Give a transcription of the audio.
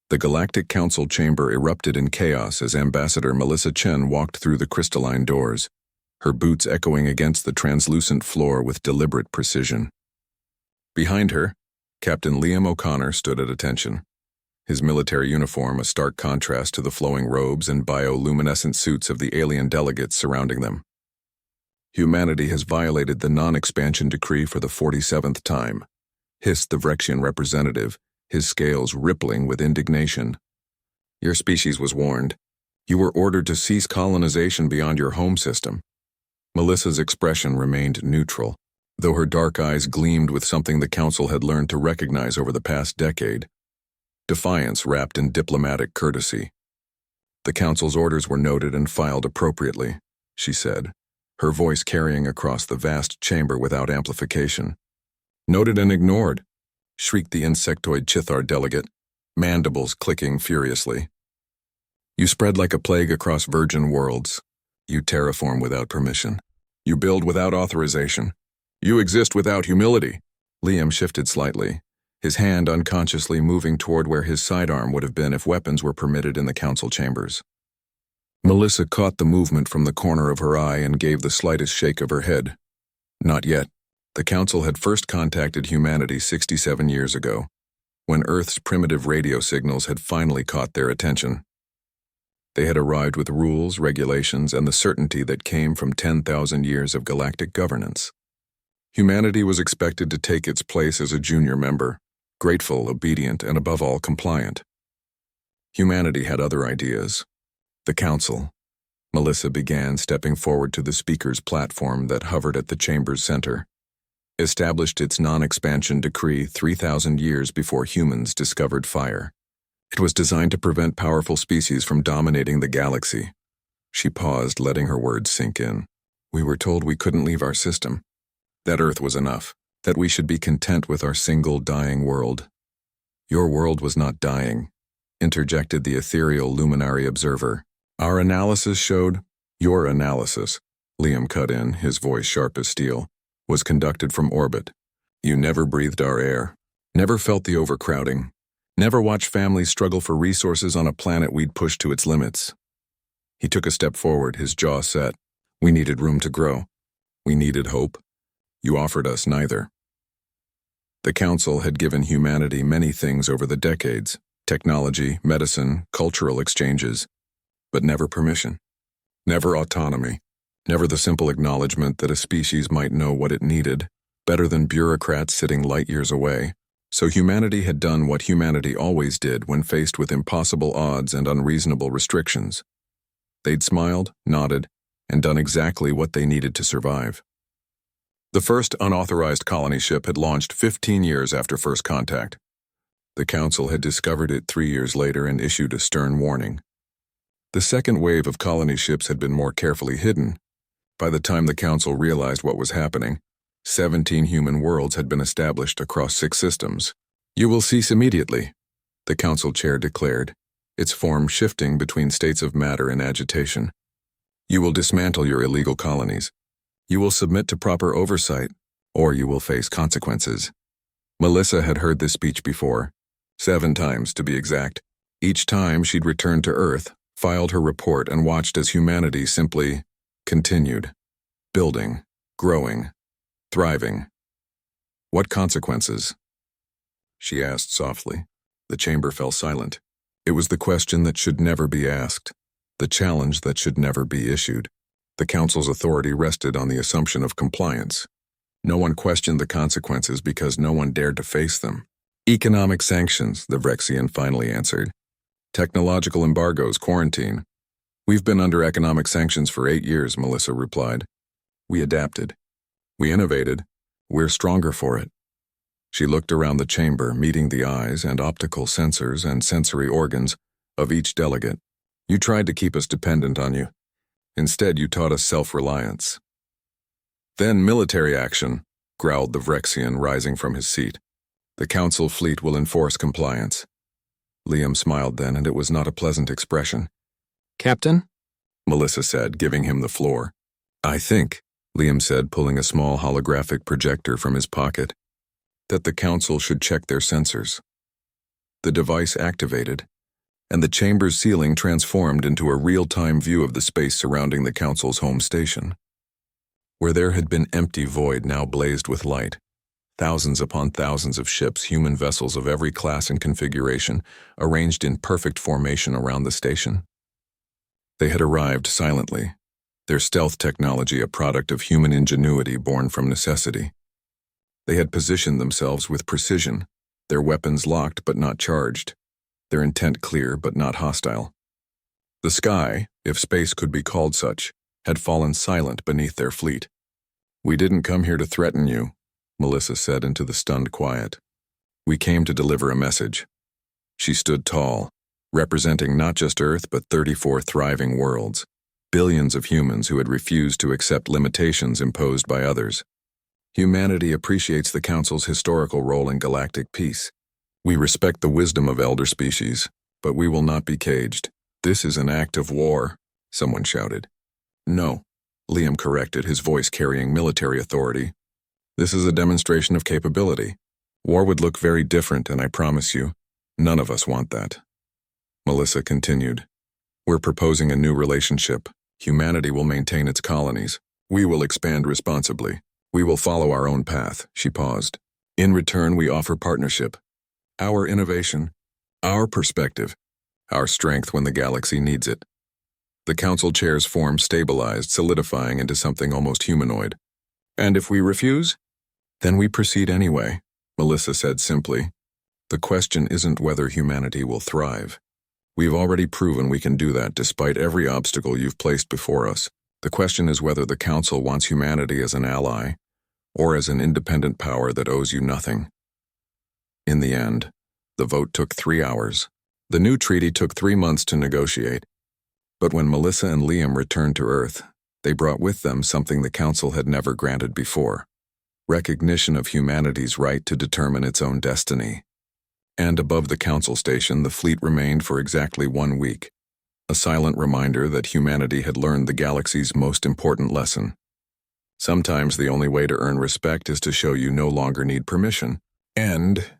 The Galactic Council chamber erupted in chaos as Ambassador Melissa Chen walked through the crystalline doors, her boots echoing against the translucent floor with deliberate precision. Behind her, Captain Liam O'Connor stood at attention, his military uniform a stark contrast to the flowing robes and bioluminescent suits of the alien delegates surrounding them. Humanity has violated the non-expansion decree for the 47th time, hissed the Vrexian representative, his scales rippling with indignation. Your species was warned. You were ordered to cease colonization beyond your home system. Melissa's expression remained neutral, though her dark eyes gleamed with something the Council had learned to recognize over the past decade. Defiance wrapped in diplomatic courtesy. The Council's orders were noted and filed appropriately, she said, her voice carrying across the vast chamber without amplification. Noted and ignored, shrieked the insectoid Chithar delegate, mandibles clicking furiously. You spread like a plague across virgin worlds. You terraform without permission. You build without authorization. You exist without humility. Liam shifted slightly, his hand unconsciously moving toward where his sidearm would have been if weapons were permitted in the council chambers. Melissa caught the movement from the corner of her eye and gave the slightest shake of her head. Not yet. The Council had first contacted humanity 67 years ago, when Earth's primitive radio signals had finally caught their attention. They had arrived with rules, regulations, and the certainty that came from 10,000 years of galactic governance. Humanity was expected to take its place as a junior member, grateful, obedient, and above all compliant. Humanity had other ideas. The Council. Melissa began, stepping forward to the speaker's platform that hovered at the chamber's center. Established its non-expansion decree 3,000 years before humans discovered fire. It was designed to prevent powerful species from dominating the galaxy. She paused, letting her words sink in. We were told we couldn't leave our system, that Earth was enough, that we should be content with our single dying world. Your world was not dying, interjected the ethereal luminary observer. Our analysis showed, your analysis, Liam cut in, his voice sharp as steel, was conducted from orbit. You never breathed our air, never felt the overcrowding, never watched families struggle for resources on a planet we'd pushed to its limits. He took a step forward, his jaw set. We needed room to grow. We needed hope. You offered us neither. The Council had given humanity many things over the decades, technology, medicine, cultural exchanges, but never permission, never autonomy. Never the simple acknowledgement that a species might know what it needed, better than bureaucrats sitting light years away. So humanity had done what humanity always did when faced with impossible odds and unreasonable restrictions. They'd smiled, nodded, and done exactly what they needed to survive. The first unauthorized colony ship had launched 15 years after first contact. The Council had discovered it 3 years later and issued a stern warning. The second wave of colony ships had been more carefully hidden. By the time the Council realized what was happening, 17 human worlds had been established across 6 systems. You will cease immediately, the Council chair declared, its form shifting between states of matter and agitation. You will dismantle your illegal colonies. You will submit to proper oversight, or you will face consequences. Melissa had heard this speech before, 7 times to be exact. Each time she'd returned to Earth, filed her report, and watched as humanity simply continued, building, growing, thriving. What consequences? She asked softly. The chamber fell silent. It was the question that should never be asked, the challenge that should never be issued. The Council's authority rested on the assumption of compliance. No one questioned the consequences because no one dared to face them. Economic sanctions, the Vrexian finally answered. Technological embargoes, quarantine. We've been under economic sanctions for 8 years, Melissa replied. We adapted. We innovated. We're stronger for it. She looked around the chamber, meeting the eyes and optical sensors and sensory organs of each delegate. You tried to keep us dependent on you. Instead, you taught us self-reliance. Then military action, growled the Vrexian, rising from his seat. The Council fleet will enforce compliance. Liam smiled then, and it was not a pleasant expression. Captain? Melissa said, giving him the floor. I think, Liam said, pulling a small holographic projector from his pocket, that the Council should check their sensors. The device activated, and the chamber's ceiling transformed into a real-time view of the space surrounding the Council's home station. Where there had been empty void now blazed with light. Thousands upon thousands of ships, human vessels of every class and configuration, arranged in perfect formation around the station. They had arrived silently, their stealth technology a product of human ingenuity born from necessity. They had positioned themselves with precision, their weapons locked but not charged, their intent clear but not hostile. The sky, if space could be called such, had fallen silent beneath their fleet. "We didn't come here to threaten you," Melissa said into the stunned quiet. "We came to deliver a message." She stood tall, representing not just Earth but 34 thriving worlds, billions of humans who had refused to accept limitations imposed by others. Humanity appreciates the Council's historical role in galactic peace. We respect the wisdom of elder species, but we will not be caged. "This is an act of war," someone shouted. "No," Liam corrected, his voice carrying military authority. "This is a demonstration of capability. War would look very different, and I promise you, none of us want that." Melissa continued. "We're proposing a new relationship. Humanity will maintain its colonies. We will expand responsibly. We will follow our own path." She paused. "In return, we offer partnership. Our innovation, our perspective, our strength when the galaxy needs it." The Council chair's form stabilized, solidifying into something almost humanoid. "And if we refuse? Then we proceed anyway," Melissa said simply. "The question isn't whether humanity will thrive. We've already proven we can do that despite every obstacle you've placed before us. The question is whether the Council wants humanity as an ally, or as an independent power that owes you nothing." In the end, the vote took 3 hours. The new treaty took 3 months to negotiate. But when Melissa and Liam returned to Earth, they brought with them something the Council had never granted before: recognition of humanity's right to determine its own destiny. And above the Council station, the fleet remained for exactly 1 week, a silent reminder that humanity had learned the galaxy's most important lesson. Sometimes the only way to earn respect is to show you no longer need permission. End.